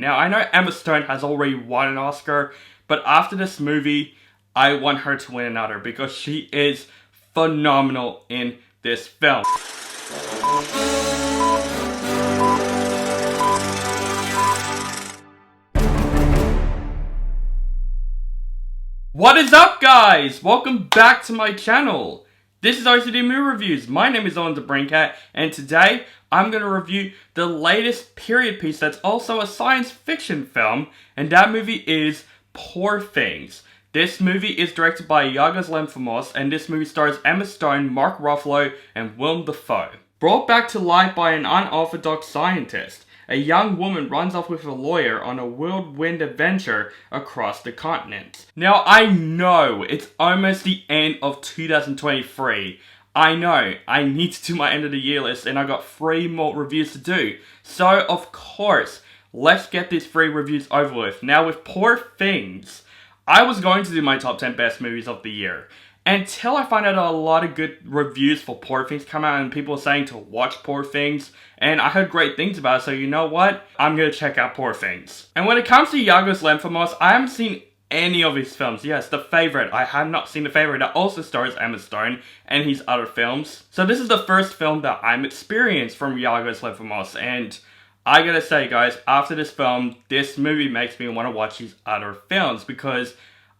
Now, I know Emma Stone has already won an Oscar, but after this movie, I want her to win another because she is phenomenal in this film. What is up, guys? Welcome back to my channel. This is OCD Movie Reviews. My name is Owen the Braincat, and today I'm going to review the latest period piece that's also a science fiction film, and that movie is Poor Things. This movie is directed by Yorgos Lanthimos, and this movie stars Emma Stone, Mark Ruffalo, and Willem Dafoe. Brought back to life by an unorthodox scientist, a young woman runs off with a lawyer on a whirlwind adventure across the continent. Now, I know it's almost the end of 2023. I know I need to do my end of the year list, and I got 3 more reviews to do. So, of course, let's get these 3 reviews over with. Now, with Poor Things, I was going to do my top 10 best movies of the year, until I find out a lot of good reviews for Poor Things come out and people are saying to watch Poor Things, and I heard great things about it, so you know what? I'm gonna check out Poor Things. And when it comes to Yorgos Lanthimos, I haven't seen any of his films. Yes, The Favourite. I have not seen The Favourite. That also stars Emma Stone and his other films. So this is the first film that I'm experienced from Yorgos Lanthimos, and I gotta say, guys, after this film, this movie makes me want to watch his other films because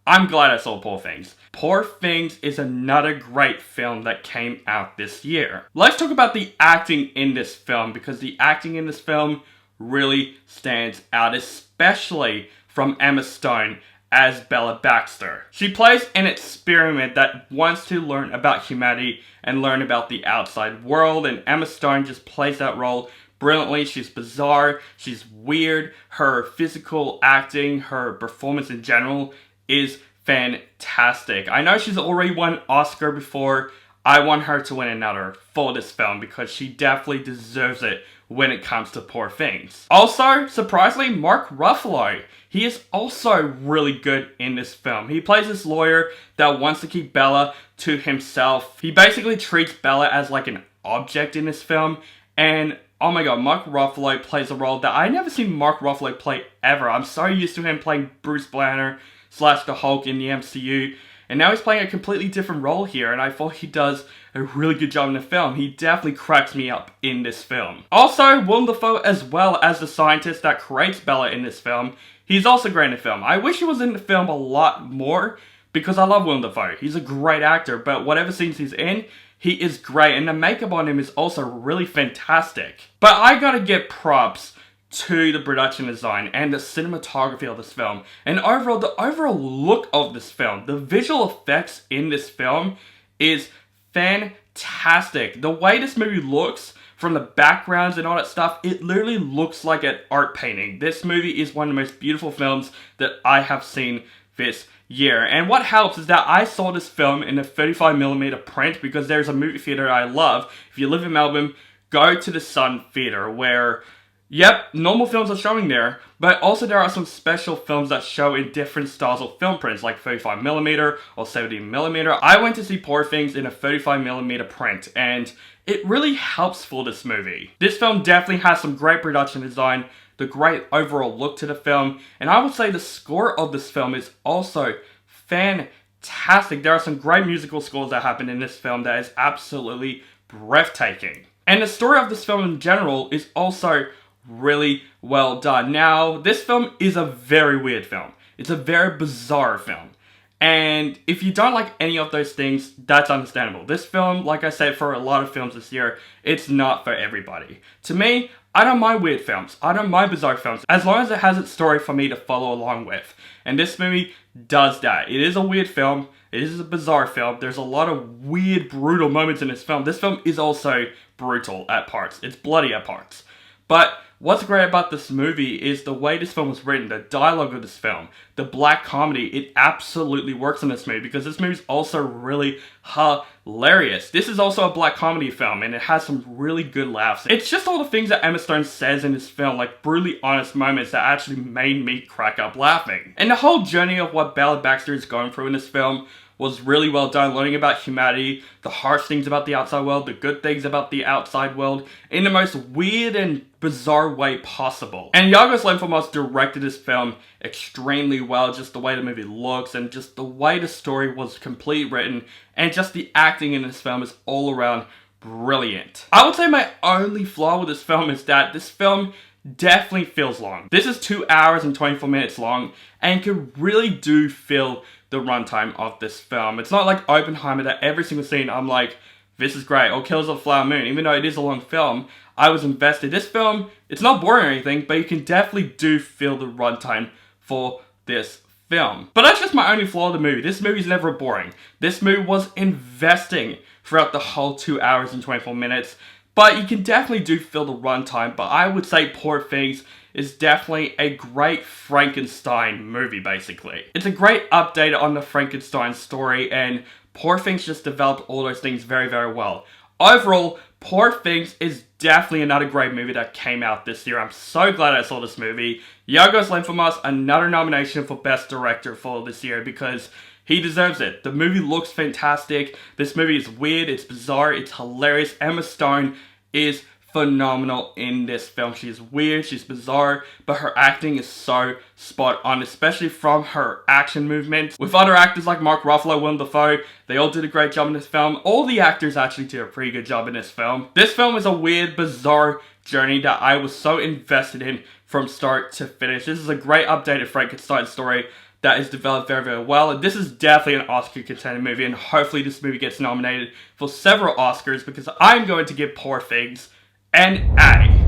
I'm glad I saw Poor Things. Poor Things is another great film that came out this year. Let's talk about the acting in this film, because the acting in this film really stands out, especially from Emma Stone as Bella Baxter. She plays an experiment that wants to learn about humanity and learn about the outside world, and Emma Stone just plays that role brilliantly. She's bizarre, she's weird, her physical acting, her performance in general is fantastic. I know she's already won an Oscar before. I want her to win another for this film because she definitely deserves it when it comes to Poor Things. Also, surprisingly, Mark Ruffalo. He is also really good in this film. He plays this lawyer that wants to keep Bella to himself. He basically treats Bella as like an object in this film, and oh my god, Mark Ruffalo plays a role that I never seen Mark Ruffalo play ever. I'm so used to him playing Bruce Banner / the Hulk in the MCU, and now he's playing a completely different role here, and I thought he does a really good job in the film. He definitely cracks me up in this film. Also, Willem Dafoe, as well as the scientist that creates Bella in this film, he's also great in the film. I wish he was in the film a lot more, because I love Willem Dafoe. He's a great actor, but whatever scenes he's in, he is great, and the makeup on him is also really fantastic. But I gotta give props to the production design and the cinematography of this film, and overall, the overall look of this film. The visual effects in this film is fantastic. The way this movie looks, from the backgrounds and all that stuff, it literally looks like an art painting. This movie is one of the most beautiful films that I have seen this year. And what helps is that I saw this film in a 35mm print because there's a movie theater I love. If you live in Melbourne, go to the Sun Theatre where, yep, normal films are showing there, but also there are some special films that show in different styles of film prints, like 35mm or 70mm. I went to see Poor Things in a 35mm print, and it really helps for this movie. This film definitely has some great production design, the great overall look to the film, and I would say the score of this film is also fantastic. There are some great musical scores that happen in this film that is absolutely breathtaking. And the story of this film in general is also really well done. Now, this film is a very weird film. It's a very bizarre film. And if you don't like any of those things, that's understandable. This film, like I said, for a lot of films this year, it's not for everybody. To me, I don't mind weird films. I don't mind bizarre films, as long as it has its story for me to follow along with. And this movie does that. It is a weird film. It is a bizarre film. There's a lot of weird, brutal moments in this film. This film is also brutal at parts. It's bloody at parts. But what's great about this movie is the way this film was written, the dialogue of this film, the black comedy. It absolutely works in this movie because this movie is also really hilarious. This is also a black comedy film, and it has some really good laughs. It's just all the things that Emma Stone says in this film, like brutally honest moments that actually made me crack up laughing. And the whole journey of what Bella Baxter is going through in this film was really well done, learning about humanity, the harsh things about the outside world, the good things about the outside world, in the most weird and bizarre way possible. And Yorgos Lanthimos directed this film extremely well, just the way the movie looks and just the way the story was completely written, and just the acting in this film is all around brilliant. I would say my only flaw with this film is that this film definitely feels long. This is 2 hours and 24 minutes long and can really do feel the runtime of this film. It's not like Oppenheimer that every single scene I'm like, this is great, or Killers of the Flower Moon. Even though it is a long film, I was invested. This film, it's not boring or anything, but you can definitely do feel the runtime for this film. But that's just my only flaw of the movie. This movie's never boring. This movie was investing throughout the whole 2 hours and 24 minutes. But you can definitely do feel the runtime, but I would say Poor Things is definitely a great Frankenstein movie, basically. It's a great update on the Frankenstein story, and Poor Things just developed all those things very, very well. Overall, Poor Things is definitely another great movie that came out this year. I'm so glad I saw this movie. Yorgos Lanthimos, another nomination for Best Director for this year because he deserves it. The movie looks fantastic. This movie is weird, it's bizarre, it's hilarious. Emma Stone is phenomenal in this film. She's weird, she's bizarre, but her acting is so spot on, especially from her action movements. With other actors like Mark Ruffalo, Willem, Dafoe, they all did a great job in this film. All the actors actually did a pretty good job in this film. This film is a weird, bizarre journey that I was so invested in from start to finish. This is a great updated Frankenstein story that is developed very, very well. And this is definitely an Oscar contending movie, and hopefully this movie gets nominated for several Oscars because I'm going to give Poor Things an A.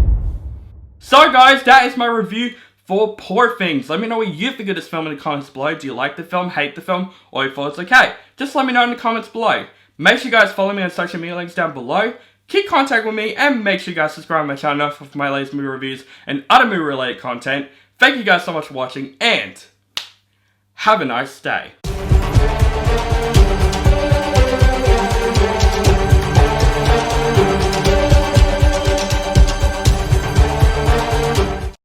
So guys, that is my review for Poor Things. Let me know what you think of this film in the comments below. Do you like the film, hate the film, or you thought it's okay? Just let me know in the comments below. Make sure you guys follow me on social media links down below. Keep contact with me, and make sure you guys subscribe to my channel for my latest movie reviews and other movie related content. Thank you guys so much for watching, and have a nice day.